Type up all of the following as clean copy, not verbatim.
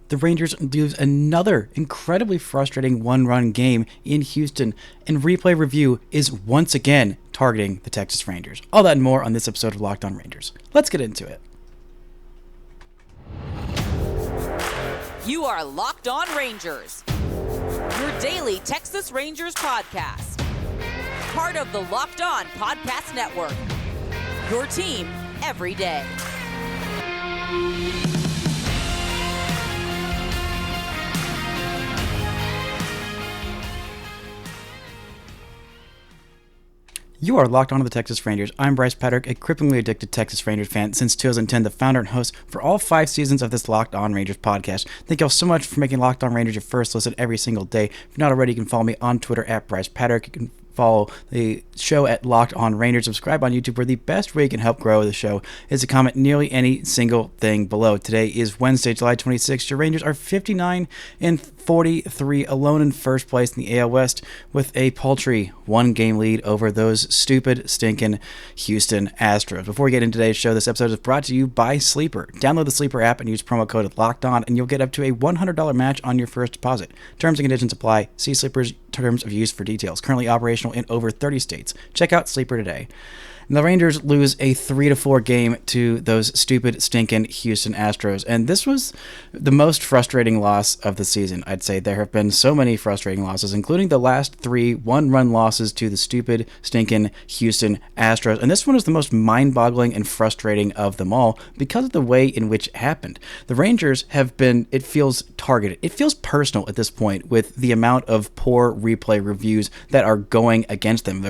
the Rangers lose another incredibly frustrating one-run game in Houston, and Replay Review is once again targeting the Texas Rangers. All that and more on this episode of Locked On Rangers. Let's get into it. You are Locked On Rangers, your daily Texas Rangers podcast. Part of the Locked On Podcast Network, your team every day. You are locked onto the Texas Rangers. I'm Bryce Patrick, a cripplingly addicted Texas Rangers fan since 2010, the founder and host for all 5 seasons of this Locked On Rangers podcast. Thank y'all so much for making Locked On Rangers your first listen every single day. If you're not already, you can follow me on Twitter at Bryce Patrick. You can follow the show at Locked On Rangers. Subscribe on YouTube, where the best way you can help grow the show is to comment nearly any single thing below. Today is Wednesday, July 26th. Your Rangers are 59-43, alone in first place in the AL West with a paltry 1-game lead over those stupid, stinking Houston Astros. Before we get into today's show, this episode is brought to you by Sleeper. Download the Sleeper app and use promo code LOCKEDON, and you'll get up to a $100 match on your first deposit. Terms and conditions apply. See Sleeper's terms of use for details. Currently operational in over 30 states. Check out Sleeper today. And the Rangers lose a 3-4 game to those stupid, stinking Houston Astros. And this was the most frustrating loss of the season. I'd say there have been so many frustrating losses, including the last 3 one-run losses to the stupid, stinking Houston Astros. And this one is the most mind-boggling and frustrating of them all because of the way in which it happened. The Rangers have been, it feels targeted. It feels personal at this point with the amount of poor replay reviews that are going against them.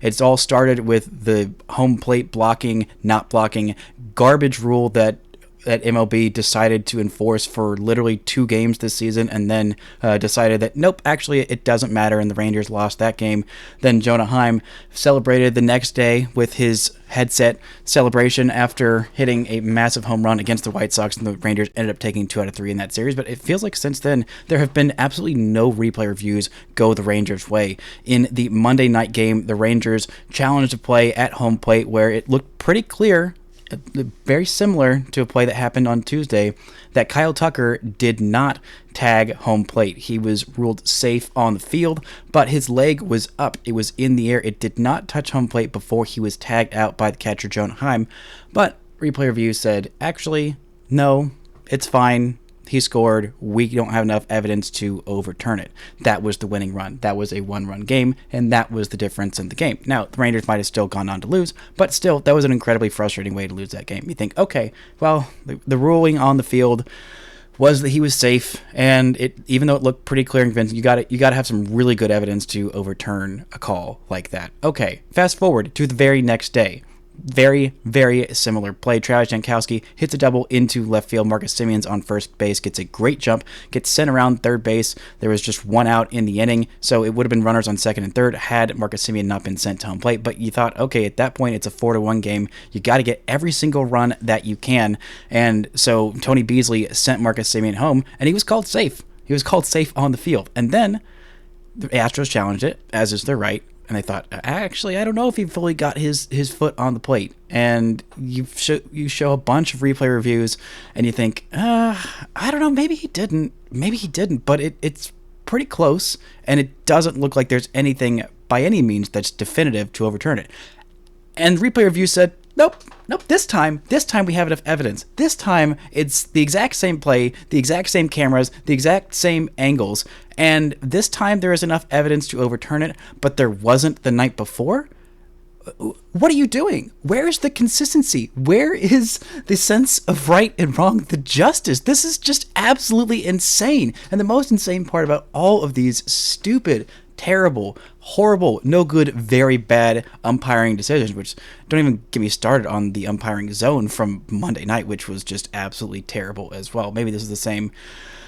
It's all started with the home plate blocking, not blocking, garbage rule that MLB decided to enforce for literally 2 games this season, and then decided that, nope, actually it doesn't matter, and the Rangers lost that game. Then Jonah Heim celebrated the next day with his headset celebration after hitting a massive home run against the White Sox, and the Rangers ended up taking 2 out of 3 in that series. But it feels like since then, there have been absolutely no replay reviews go the Rangers' way. In the Monday night game, the Rangers challenged a play at home plate where it looked pretty clear, very similar to a play that happened on Tuesday, that Kyle Tucker did not tag home plate. He was ruled safe on the field, but his leg was up. It was in the air. It did not touch home plate before he was tagged out by the catcher, Jonah Heim. But replay review said, actually, no, it's fine. He scored. We don't have enough evidence to overturn it. That was the winning run. That was a 1-run game, and that was the difference in the game. Now, the Rangers might have still gone on to lose, but still, that was an incredibly frustrating way to lose that game. You think, okay, well, the ruling on the field was that he was safe, and even though it looked pretty clear and convincing, you got to have some really good evidence to overturn a call like that. Okay, fast forward to the very next day. Very, very similar play. Travis Jankowski hits a double into left field. Marcus Semien on first base, gets a great jump, gets sent around third base. There was just 1 out in the inning, so it would have been runners on second and third had Marcus Semien not been sent to home plate. But you thought, okay, at that point, it's a 4-1 game. You got to get every single run that you can. And so Tony Beasley sent Marcus Semien home, and he was called safe. He was called safe on the field. And then the Astros challenged it, as is their right. And they thought, actually, I don't know if he fully got his foot on the plate. And you show a bunch of replay reviews, and you think, I don't know, maybe he didn't. Maybe he didn't, but it's pretty close, and it doesn't look like there's anything by any means that's definitive to overturn it. And replay review said, Nope. This time we have enough evidence. This time it's the exact same play, the exact same cameras, the exact same angles, and this time there is enough evidence to overturn it, but there wasn't the night before? What are you doing? Where is the consistency? Where is the sense of right and wrong, the justice? This is just absolutely insane. And the most insane part about all of these stupid, terrible, horrible, no good, very bad umpiring decisions, which don't even get me started on the umpiring zone from Monday night, which was just absolutely terrible as well. Maybe this is the same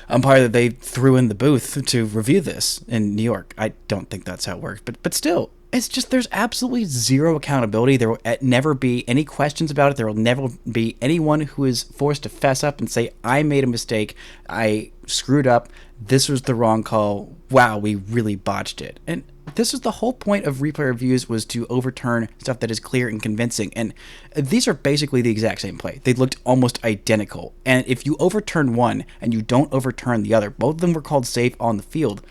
umpire that they threw in the booth to review this in New York. I don't think that's how it works, but still, it's just there's absolutely zero accountability. There will never be any questions about it. There will never be anyone who is forced to fess up and say, I made a mistake, I screwed up, this was the wrong call, wow, we really botched it. And this is the whole point of replay reviews, was to overturn stuff that is clear and convincing. And these are basically the exact same play. They looked almost identical. And if you overturn one and you don't overturn the other, both of them were called safe on the field.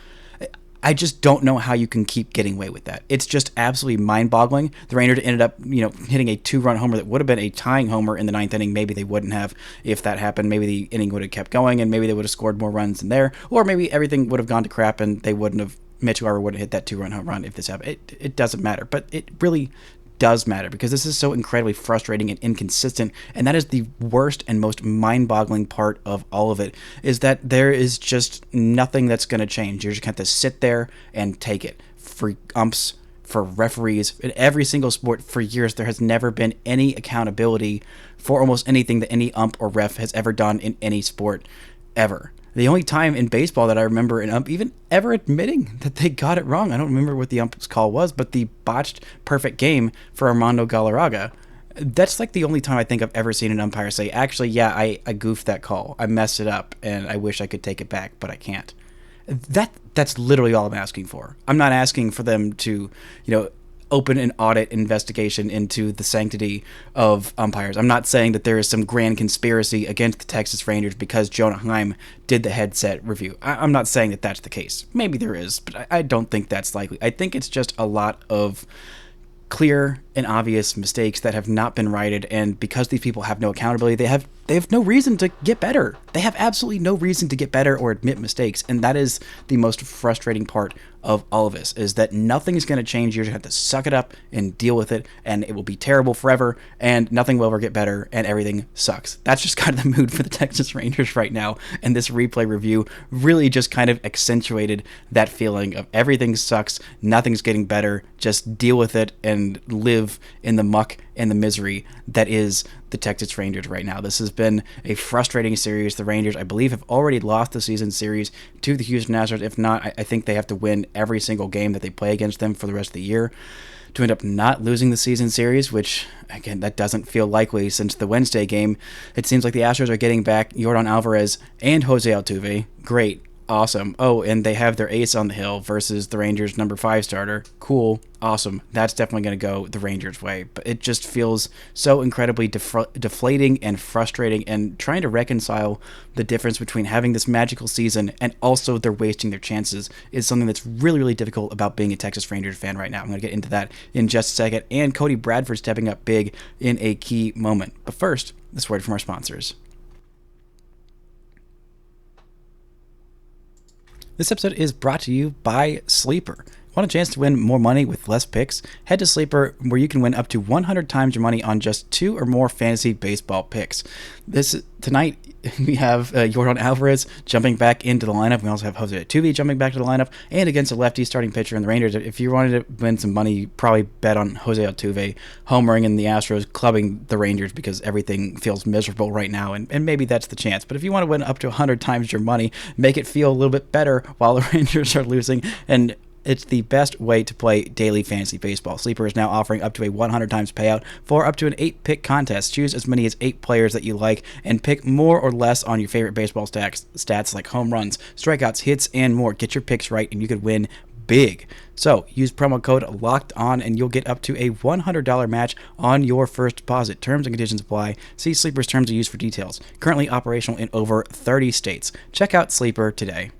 I just don't know how you can keep getting away with that. It's just absolutely mind-boggling. The Rangers ended up, hitting a 2-run homer that would have been a tying homer in the 9th inning. Maybe they wouldn't have if that happened. Maybe the inning would have kept going, and maybe they would have scored more runs in there. Or maybe everything would have gone to crap, and they wouldn't have. Mitch Garver wouldn't hit that 2-run home run if this happened. It doesn't matter, but it really does matter, because this is so incredibly frustrating and inconsistent, and that is the worst and most mind-boggling part of all of it, is that there is just nothing that's going to change. You're just going to have to sit there and take it. For umps, for referees, in every single sport for years, there has never been any accountability for almost anything that any ump or ref has ever done in any sport, ever. The only time in baseball that I remember an ump even ever admitting that they got it wrong, I don't remember what the ump's call was, but the botched perfect game for Armando Galarraga, that's like the only time I think I've ever seen an umpire say, actually, yeah, I goofed that call. I messed it up, and I wish I could take it back, but I can't. That's literally all I'm asking for. I'm not asking for them to, open an audit investigation into the sanctity of umpires. I'm not saying that there is some grand conspiracy against the Texas Rangers because Jonah Heim did the headset review. I'm not saying that that's the case. Maybe there is, but I don't think that's likely. I think it's just a lot of clear and obvious mistakes that have not been righted, and because these people have no accountability, they have no reason to get better. They have absolutely no reason to get better or admit mistakes, and that is the most frustrating part of all of this, is that nothing is going to change. You're going to have to suck it up and deal with it, and it will be terrible forever, and nothing will ever get better, and everything sucks. That's just kind of the mood for the Texas Rangers right now, and this replay review really just kind of accentuated that feeling of everything sucks, nothing's getting better, just deal with it and live in the muck and the misery that is the Texas Rangers right now. This has been a frustrating series. The Rangers, I believe, have already lost the season series to the Houston Astros. If not, I think they have to win every single game that they play against them for the rest of the year to end up not losing the season series, which, again, that doesn't feel likely since the Wednesday game. It seems like the Astros are getting back Yordan Alvarez and Jose Altuve. Great. Awesome. Oh, and they have their ace on the hill versus the Rangers' number 5 starter. Cool. Awesome. That's definitely going to go the Rangers' way. But it just feels so incredibly deflating and frustrating, and trying to reconcile the difference between having this magical season and also they're wasting their chances is something that's really, really difficult about being a Texas Rangers fan right now. I'm going to get into that in just a second. And Cody Bradford stepping up big in a key moment. But first, this word from our sponsors. This episode is brought to you by Sleeper. Want a chance to win more money with less picks? Head to Sleeper, where you can win up to 100 times your money on just 2 or more fantasy baseball picks. Tonight, we have Yordan Alvarez jumping back into the lineup. We also have Jose Altuve jumping back to the lineup, and against a lefty starting pitcher in the Rangers. If you wanted to win some money, probably bet on Jose Altuve homering in the Astros, clubbing the Rangers, because everything feels miserable right now, and maybe that's the chance. But if you want to win up to 100 times your money, make it feel a little bit better while the Rangers are losing, and it's the best way to play daily fantasy baseball. Sleeper is now offering up to a 100 times payout for up to an 8-pick contest. Choose as many as 8 players that you like and pick more or less on your favorite baseball stats like home runs, strikeouts, hits, and more. Get your picks right and you could win big. So use promo code LOCKEDON and you'll get up to a $100 match on your first deposit. Terms and conditions apply. See Sleeper's terms of use for details. Currently operational in over 30 states. Check out Sleeper today.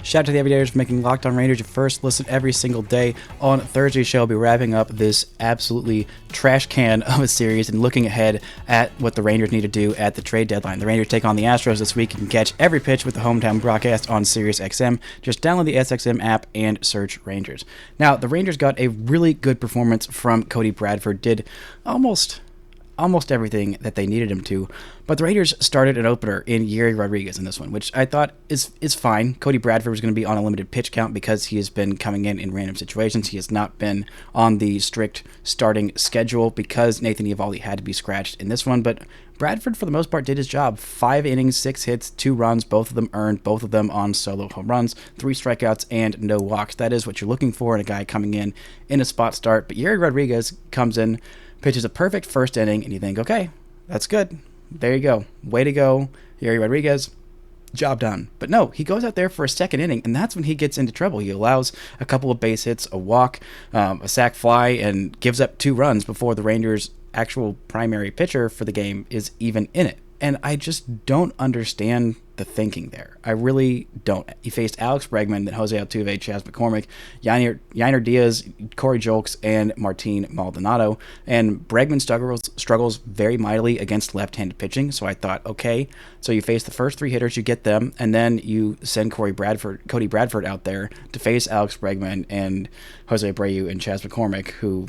Shout out to the Everydayers for making Locked On Rangers your first listen every single day. On Thursday's show, I'll be wrapping up this absolutely trash can of a series and looking ahead at what the Rangers need to do at the trade deadline. The Rangers take on the Astros this week. You can catch every pitch with the hometown broadcast on SiriusXM. Just download the SXM app and search Rangers. Now, the Rangers got a really good performance from Cody Bradford. Did almost everything that they needed him to, but the Rangers started an opener in Yuri Rodriguez in this one, which I thought is fine. Cody Bradford was going to be on a limited pitch count because he has been coming in random situations. He has not been on the strict starting schedule because Nathan Eovaldi had to be scratched in this one, but Bradford, for the most part, did his job. 5 innings, 6 hits, 2 runs, both of them earned, both of them on solo home runs, 3 strikeouts, and no walks. That is what you're looking for in a guy coming in a spot start, but Yuri Rodriguez comes in, pitches a perfect first inning, and you think, okay, that's good. There you go. Way to go, Yuri Rodriguez. Job done. But no, he goes out there for a second inning, and that's when he gets into trouble. He allows a couple of base hits, a walk, a sac fly, and gives up 2 runs before the Rangers' actual primary pitcher for the game is even in it. And I just don't understand the thinking there. I really don't. He faced Alex Bregman, then Jose Altuve, Chas McCormick, Yainer Diaz, Corey Julks, and Martin Maldonado. And Bregman struggles very mightily against left-handed pitching. So I thought, okay, so you face the first 3 hitters, you get them, and then you send Cody Bradford out there to face Alex Bregman and Jose Abreu and Chas McCormick, who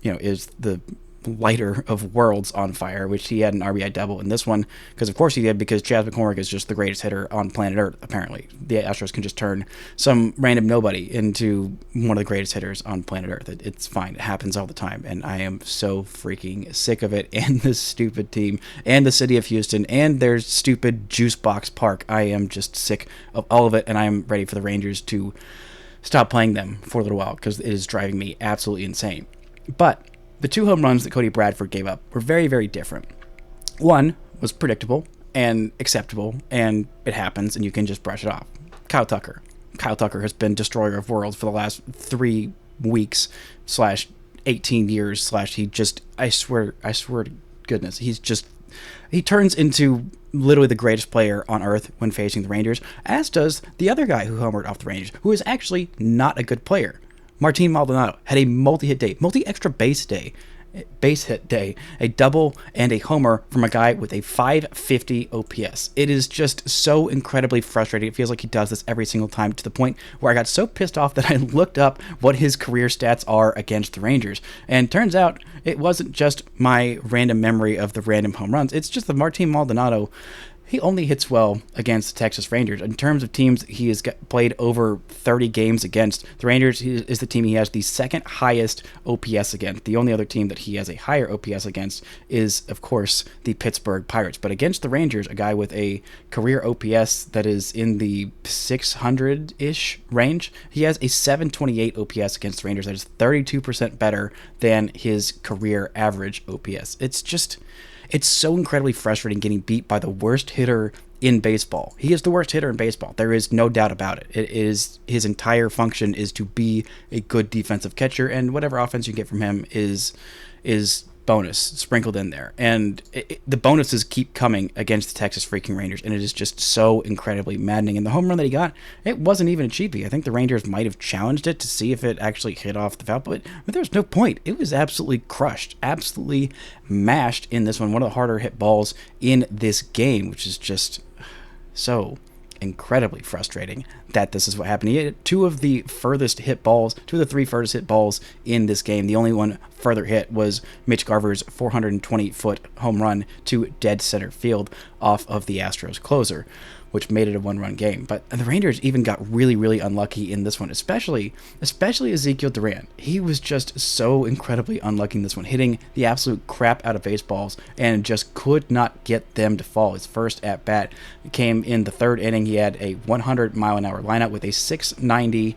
is the lighter of worlds on fire, which he had an RBI double in this one, because of course he did, because Chas McCormick is just the greatest hitter on planet Earth, apparently. The Astros can just turn some random nobody into one of the greatest hitters on planet Earth. It's fine. It happens all the time, and I am so freaking sick of it, and this stupid team, and the city of Houston, and their stupid juice box park. I am just sick of all of it, and I am ready for the Rangers to stop playing them for a little while, because it is driving me absolutely insane. But the 2 home runs that Cody Bradford gave up were very, very different. One was predictable and acceptable, and it happens, and you can just brush it off. Kyle Tucker. Kyle Tucker has been destroyer of worlds for the last 3 weeks / 18 years / he just, I swear to goodness, he turns into literally the greatest player on earth when facing the Rangers, as does the other guy who homered off the Rangers, who is actually not a good player. Martin Maldonado had a multi-hit day, multi-extra base hit day, a double and a homer from a guy with a 550 OPS. It is just so incredibly frustrating. It feels like he does this every single time, to the point where I got so pissed off that I looked up what his career stats are against the Rangers. And turns out it wasn't just my random memory of the random home runs. It's just that Martin Maldonado, he only hits well against the Texas Rangers. In terms of teams he has played over 30 games against, the Rangers is the team he has the second highest OPS against. The only other team that he has a higher OPS against is, of course, the Pittsburgh Pirates. But against the Rangers, a guy with a career OPS that is in the 600-ish range, he has a 728 OPS against the Rangers. That is 32% better than his career average OPS. It's so incredibly frustrating getting beat by the worst hitter in baseball. He is the worst hitter in baseball. There is no doubt about it. It is, his entire function is to be a good defensive catcher, and whatever offense you get from him is bonus sprinkled in there. And the bonuses keep coming against the Texas freaking Rangers, and it is just so incredibly maddening. And the home run that he got, it wasn't even a cheapie. I think the Rangers might have challenged it to see if it actually hit off the foul, but there's no point. It was absolutely crushed, absolutely mashed in this one. One of the harder hit balls in this game, which is just so incredibly frustrating that this is what happened. He hit 2 of the 3 furthest hit balls in this game. The only one further hit was Mitch Garver's 420-foot home run to dead center field off of the Astros closer, which made it a 1-run game. But the Rangers even got really, really unlucky in this one, especially Ezekiel Duran. He was just so incredibly unlucky in this one, hitting the absolute crap out of baseballs and just could not get them to fall. His first at-bat came in the 3rd inning. He had a 100-mile-an-hour lineup with a 690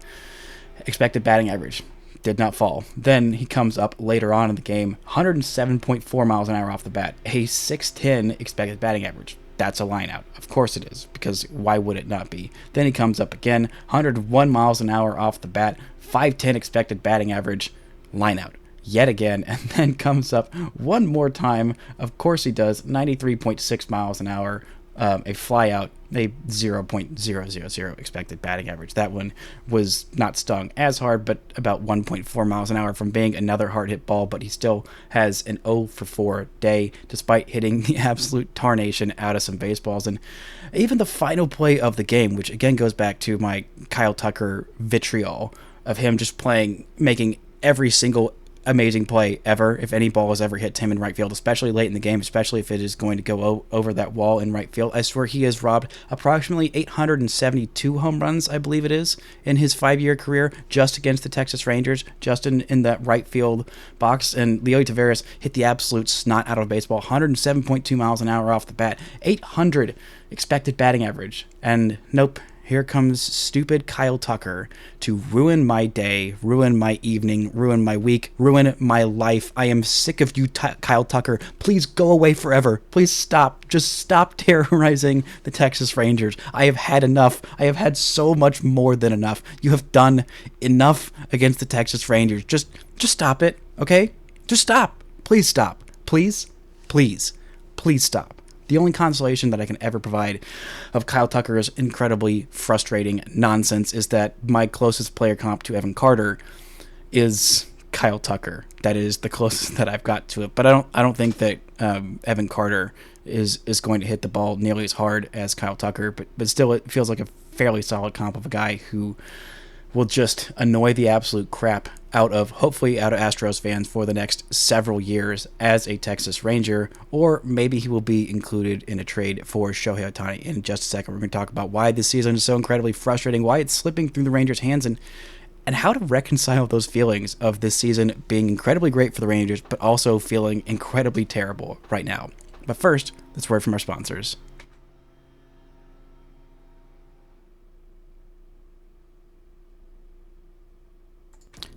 expected batting average. Did not fall. Then he comes up later on in the game, 107.4 miles an hour off the bat, a 610 expected batting average. That's a line out. Of course it is, because why would it not be? Then he comes up again, 101 miles an hour off the bat, 510 expected batting average, line out. Yet again, and then comes up one more time. Of course he does, 93.6 miles an hour, a fly out, a 0.000 expected batting average. That one was not stung as hard, but about 1.4 miles an hour from being another hard hit ball, but he still has an 0 for 4 day, despite hitting the absolute tarnation out of some baseballs. And even the final play of the game, which again goes back to my Kyle Tucker vitriol of him just making every single amazing play ever, if any ball has ever hit him in right field, especially late in the game, especially if it is going to go over that wall in right field. I swear he has robbed approximately 872 home runs, I believe it is, in his 5-year career, just against the Texas Rangers, just in that right field box. And Leody Taveras hit the absolute snot out of baseball, 107.2 miles an hour off the bat, 800 expected batting average, and nope, here comes stupid Kyle Tucker to ruin my day, ruin my evening, ruin my week, ruin my life. I am sick of you, Kyle Tucker. Please go away forever. Please stop. Just stop terrorizing the Texas Rangers. I have had enough. I have had so much more than enough. You have done enough against the Texas Rangers. Just stop it, okay? Just stop. Please stop. Please stop. The only consolation that I can ever provide of Kyle Tucker's incredibly frustrating nonsense is that my closest player comp to Evan Carter is Kyle Tucker. That is the closest that I've got to it. But I don't think that Evan Carter is going to hit the ball nearly as hard as Kyle Tucker. But still, it feels like a fairly solid comp of a guy who will just annoy the absolute crap hopefully out of Astros fans for the next several years as a Texas Ranger, or maybe he will be included in a trade for Shohei Ohtani. In just a second, we're going to talk about why this season is so incredibly frustrating, why it's slipping through the Rangers' hands, and how to reconcile those feelings of this season being incredibly great for the Rangers, but also feeling incredibly terrible right now. But first, let's word from our sponsors.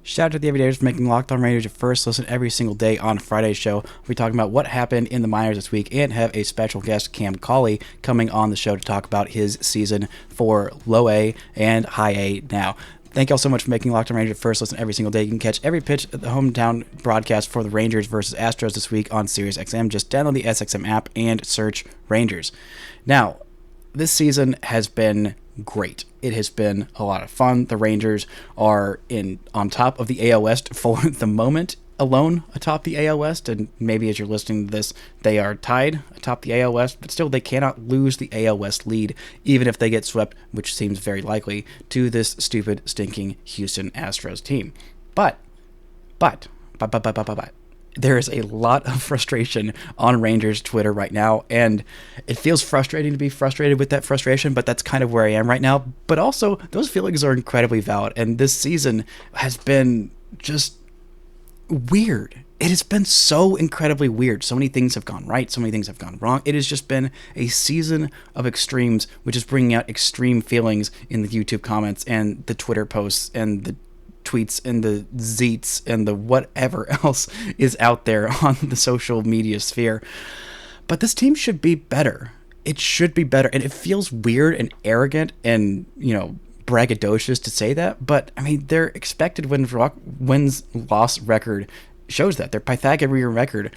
Shout out to the Everydayers for making Locked On Rangers your first listen every single day on Friday's show. We'll be talking about what happened in the minors this week and have a special guest, Cam Cauley, coming on the show to talk about his season for Low A and High A now. Thank you all so much for making Locked On Rangers your first listen every single day. You can catch every pitch at the hometown broadcast for the Rangers versus Astros this week on SiriusXM. Just download the SXM app and search Rangers. Now, this season has been great. It has been a lot of fun. The Rangers are on top of the AL West for the moment, alone atop the AL West, and maybe as you're listening to this, they are tied atop the AL West, but still they cannot lose the AL West lead, even if they get swept, which seems very likely, to this stupid, stinking Houston Astros team. But, there is a lot of frustration on Rangers Twitter right now, and it feels frustrating to be frustrated with that frustration, but that's kind of where I am right now. But also, those feelings are incredibly valid, and this season has been just weird. It has been so incredibly weird. So many things have gone right, so many things have gone wrong. It has just been a season of extremes, which is bringing out extreme feelings in the YouTube comments and the Twitter posts and the tweets and the zeets and the whatever else is out there on the social media sphere. But this team should be better. It should be better. And it feels weird and arrogant and, braggadocious to say that. But, I mean, their expected wins-loss record shows that. Their Pythagorean record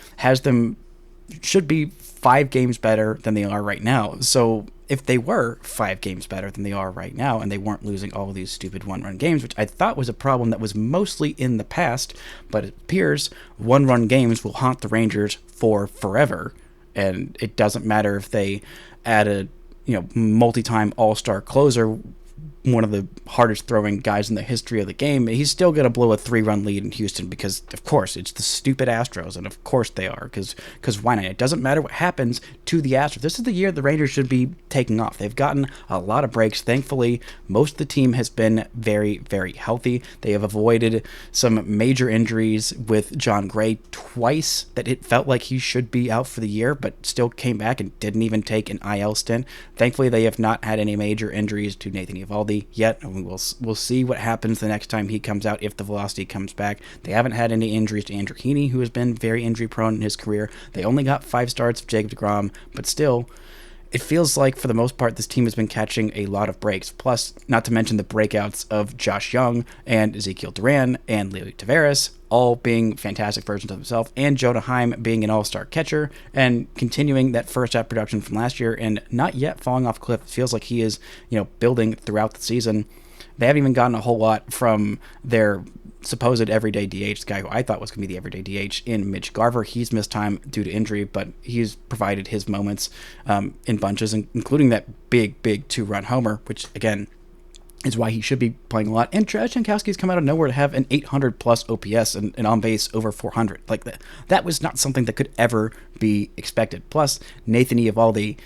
should be 5 games better than they are right now. So if they were 5 games better than they are right now and they weren't losing all of these stupid one-run games, which I thought was a problem that was mostly in the past, but it appears one-run games will haunt the Rangers for forever. And it doesn't matter if they add a multi-time all-star closer, one of the hardest throwing guys in the history of the game, he's still going to blow a 3-run lead in Houston because, of course, it's the stupid Astros, and of course they are, because why not? It doesn't matter what happens to the Astros. This is the year the Rangers should be taking off. They've gotten a lot of breaks. Thankfully, most of the team has been very, very healthy. They have avoided some major injuries with John Gray twice that it felt like he should be out for the year, but still came back and didn't even take an IL stint. Thankfully, they have not had any major injuries to Nathan Eovaldi yet, and we'll see what happens the next time he comes out if the velocity comes back. They haven't had any injuries to Andrew Heaney, who has been very injury prone in his career. They only got 5 starts of Jacob deGrom, but still, it feels like for the most part this team has been catching a lot of breaks. Plus, not to mention the breakouts of Josh Young and Ezekiel Duran and Leo Taveras, all being fantastic versions of himself, and Jonah Heim being an all-star catcher and continuing that first half production from last year and not yet falling off a cliff. It feels like he is, building throughout the season. They haven't even gotten a whole lot from their supposed everyday DH, the guy who I thought was going to be the everyday DH in Mitch Garver. He's missed time due to injury, but he's provided his moments in bunches, including that big 2-run homer, which, again, is why he should be playing a lot. And Travis Jankowski's come out of nowhere to have an 800-plus OPS and on base over 400. Like that was not something that could ever be expected. Plus, Nathan Eovaldi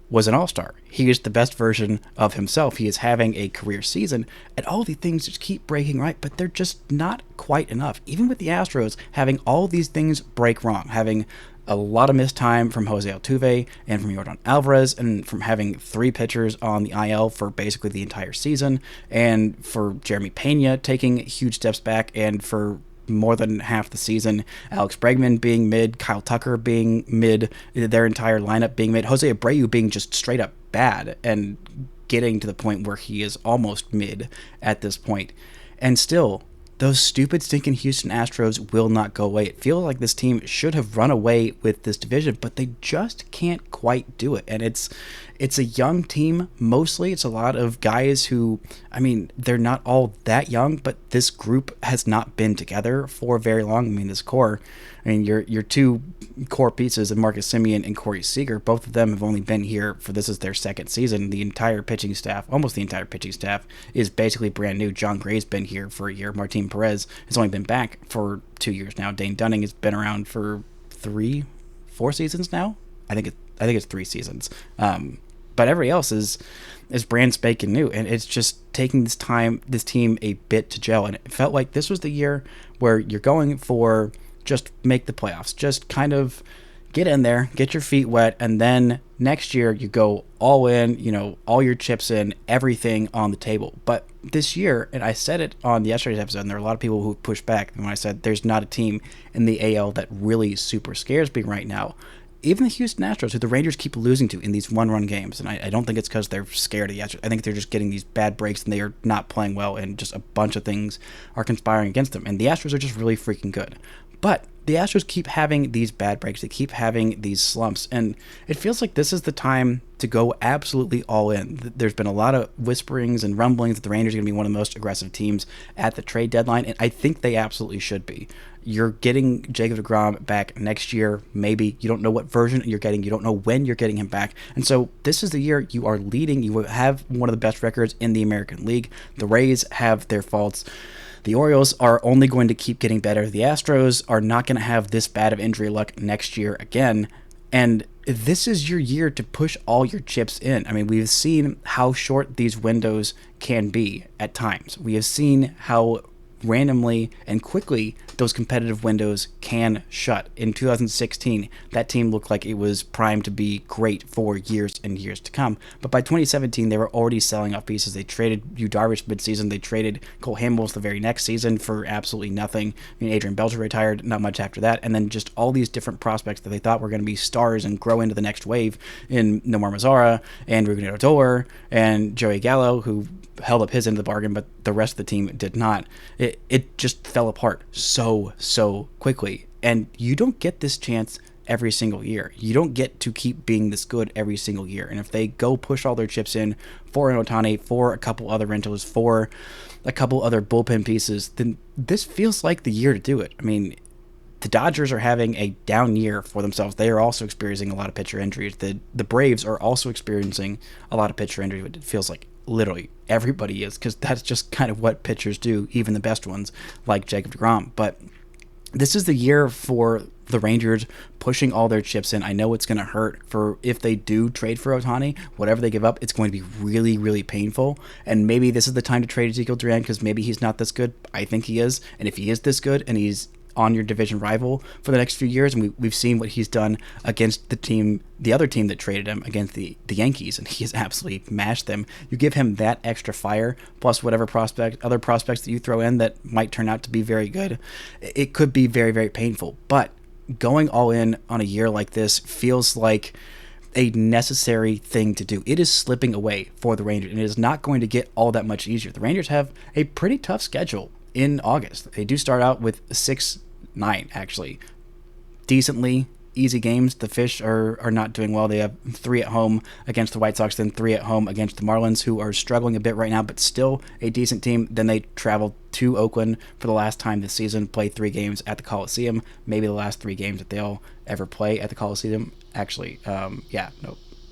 was an all-star. He is the best version of himself. He is having a career season, and all these things just keep breaking right, but they're just not quite enough. Even with the Astros having all these things break wrong, having a lot of missed time from Jose Altuve and from Yordan Alvarez, and from having 3 pitchers on the IL for basically the entire season, and for Jeremy Pena taking huge steps back, and for more than half the season, Alex Bregman being mid, Kyle Tucker being mid, their entire lineup being mid, Jose Abreu being just straight up bad, and getting to the point where he is almost mid at this point. And still, those stupid stinking Houston Astros will not go away. It feels like this team should have run away with this division, but they just can't quite do it. And it's a young team mostly. It's a lot of guys who, I mean, they're not all that young, but this group has not been together for very long. I mean, this core, I mean, your 2 core pieces of Marcus Semien and Corey Seager, both of them have only been here for, this is their 2nd season. The entire pitching staff, almost the entire pitching staff, is basically brand new. John Gray's been here for a year. Martin Perez has only been back for 2 years now. Dane Dunning has been around for 4 seasons now. I think it's 3 seasons. But everybody else is brand spanking new, and it's just taking this team a bit to gel. And it felt like this was the year where you're going for just make the playoffs, just kind of get in there, get your feet wet, and then next year you go all in, all your chips in, everything on the table. But this year, and I said it on yesterday's episode, and there are a lot of people who pushed back when I said there's not a team in the AL that really super scares me right now. Even the Houston Astros, who the Rangers keep losing to in these one-run games, and I don't think it's because they're scared of the Astros. I think they're just getting these bad breaks, and they are not playing well, and just a bunch of things are conspiring against them. And the Astros are just really freaking good. But the Astros keep having these bad breaks. They keep having these slumps, and it feels like this is the time to go absolutely all in. There's been a lot of whisperings and rumblings that the Rangers are going to be one of the most aggressive teams at the trade deadline, and I think they absolutely should be. You're getting Jacob deGrom back next year, maybe. You don't know what version you're getting. You don't know when you're getting him back. And so this is the year you are leading. You have one of the best records in the American League. The Rays have their faults. The Orioles are only going to keep getting better. The Astros are not going to have this bad of injury luck next year again. And this is your year to push all your chips in. I mean, we've seen how short these windows can be at times. We have seen how randomly and quickly those competitive windows can shut. In 2016, that team looked like it was primed to be great for years and years to come. But by 2017, they were already selling off pieces. They traded Yu Darvish midseason. They traded Cole Hamels the very next season for absolutely nothing. I mean, Adrian Beltre retired, not much after that. And then just all these different prospects that they thought were going to be stars and grow into the next wave in Nomar Mazara and Rougned Odor and Joey Gallo, who held up his end of the bargain, but the rest of the team did not. It just fell apart so quickly. And you don't get this chance every single year. You don't get to keep being this good every single year. And if they go push all their chips in for an Ohtani, for a couple other rentals, for a couple other bullpen pieces, then this feels like the year to do it. I mean, the Dodgers are having a down year for themselves. They are also experiencing a lot of pitcher injuries. The Braves are also experiencing a lot of pitcher injuries. It feels like literally everybody is, because that's just kind of what pitchers do, even the best ones like Jacob deGrom. But this is the year for the Rangers pushing all their chips in. I know it's going to hurt for if they do trade for Ohtani. Whatever they give up, it's going to be really, really painful. And maybe this is the time to trade Ezekiel Duran, because maybe he's not this good. I think he is. And if he is this good and he's on your division rival for the next few years, and we've seen what he's done against the other team that traded him, against the Yankees, and he has absolutely mashed them. You give him that extra fire, plus whatever other prospects that you throw in that might turn out to be very good, it could be very, very painful. But going all in on a year like this feels like a necessary thing to do. It is slipping away for the Rangers, and it is not going to get all that much easier. The Rangers have a pretty tough schedule in August. They do start out with 6-9, actually. Decently easy games. The Fish are not doing well. They have 3 at home against the White Sox, then 3 at home against the Marlins, who are struggling a bit right now, but still a decent team. Then they travel to Oakland for the last time this season, play 3 games at the Coliseum, maybe the last 3 games that they'll ever play at the Coliseum. Actually,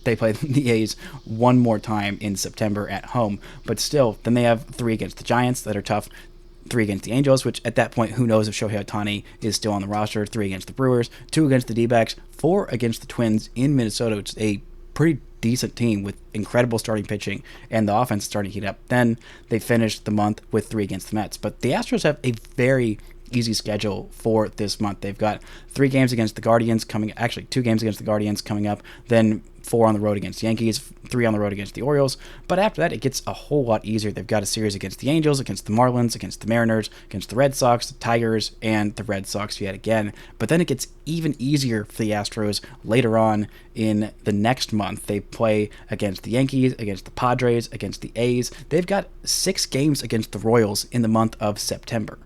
they play the A's one more time in September at home, but still, then they have 3 against the Giants that are tough, 3 against the Angels, which at that point, who knows if Shohei Ohtani is still on the roster, 3 against the Brewers, 2 against the D-backs, 4 against the Twins in Minnesota, which is a pretty decent team with incredible starting pitching, and the offense is starting to heat up. Then they finished the month with 3 against the Mets. But the Astros have a very, easy schedule for this month. They've got 3 games against the Guardians actually 2 games against the Guardians coming up, then 4 on the road against the Yankees, 3 on the road against the Orioles. But after that, it gets a whole lot easier. They've got a series against the Angels, against the Marlins, against the Mariners, against the Red Sox, the Tigers, and the Red Sox yet again. But then it gets even easier for the Astros later on in the next month. They play against the Yankees, against the Padres, against the A's. They've got 6 games against the Royals in the month of September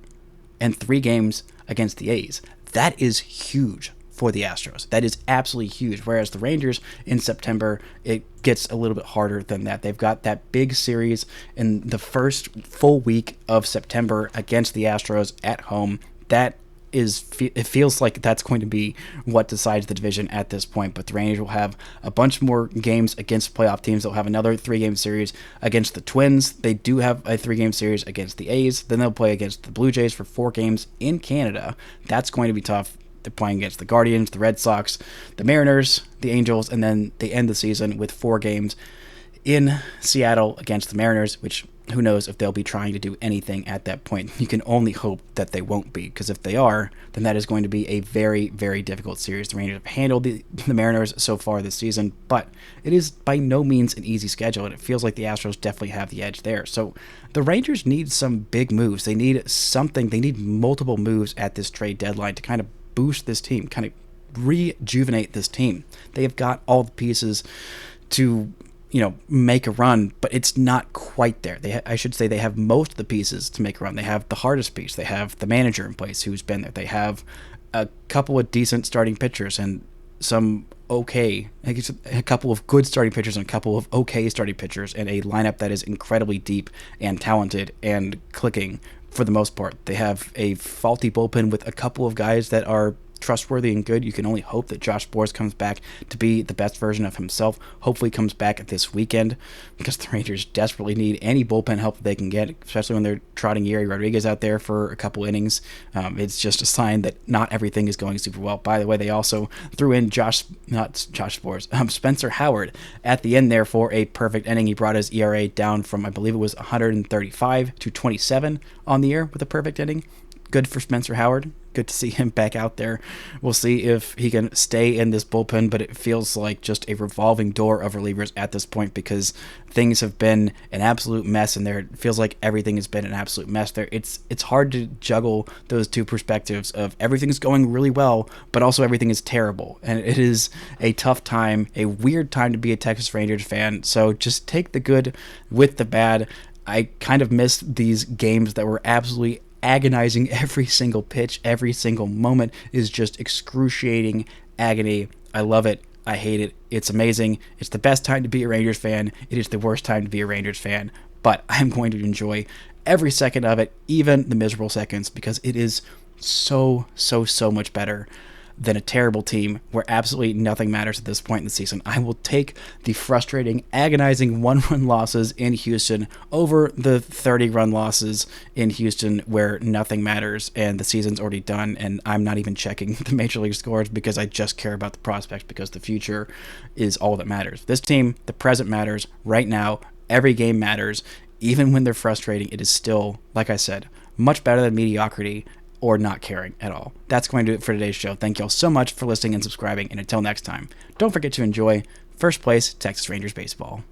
and 3 games against the A's. That is huge for the Astros. That is absolutely huge. Whereas the Rangers in September, it gets a little bit harder than that. They've got that big series in the first full week of September against the Astros at home. It feels like that's going to be what decides the division at this point. But the Rangers will have a bunch more games against playoff teams. They'll have another 3-game series against the Twins. They do have a 3-game series against the A's. Then they'll play against the Blue Jays for 4 games in Canada. That's going to be tough. They're playing against the Guardians, the Red Sox, the Mariners, the Angels, and then they end the season with 4 games in Seattle against the Mariners, which who knows if they'll be trying to do anything at that point. You can only hope that they won't be, because if they are, then that is going to be a very, very difficult series. The Rangers have handled the Mariners so far this season, but it is by no means an easy schedule, and it feels like the Astros definitely have the edge there. So the Rangers need some big moves. They need something. They need multiple moves at this trade deadline to kind of boost this team, kind of rejuvenate this team. They have got all the pieces to, make a run, but it's not quite there. I should say they have most of the pieces to make a run. They have the hardest piece. They have the manager in place who's been there. They have a couple of decent starting pitchers and a couple of good starting pitchers and a couple of okay starting pitchers, and a lineup that is incredibly deep and talented and clicking for the most part. They have a faulty bullpen with a couple of guys that are trustworthy and good. You can only hope that Josh Sborz comes back to be the best version of himself. Hopefully comes back this weekend, because the Rangers desperately need any bullpen help that they can get, especially when they're trotting Yeri Rodriguez out there for a couple innings. It's just a sign that not everything is going super well. By the way, they also threw in Spencer Howard at the end there for a perfect inning. He brought his ERA down from, I believe it was 135 to 27 on the year with a perfect inning. Good for Spencer Howard. Good to see him back out there. We'll see if he can stay in this bullpen, but it feels like just a revolving door of relievers at this point, because things have been an absolute mess in there. It feels like everything has been an absolute mess there. It's hard to juggle those two perspectives of everything's going really well, but also everything is terrible. And it is a tough time, a weird time to be a Texas Rangers fan. So just take the good with the bad. I kind of missed these games that were absolutely agonizing. Every single pitch, every single moment is just excruciating agony. I love it. I hate it. It's amazing. It's the best time to be a Rangers fan. It is the worst time to be a Rangers fan. But I'm going to enjoy every second of it, even the miserable seconds, because it is so much better than a terrible team where absolutely nothing matters at this point in the season. I will take the frustrating, agonizing 1-run losses in Houston over the 30-run losses in Houston where nothing matters and the season's already done, and I'm not even checking the major league scores because I just care about the prospects, because the future is all that matters. This team, the present matters right now. Every game matters. Even when they're frustrating, it is still, like I said, much better than mediocrity or not caring at all. That's going to do it for today's show. Thank you all so much for listening and subscribing, and until next time, don't forget to enjoy first place Texas Rangers baseball.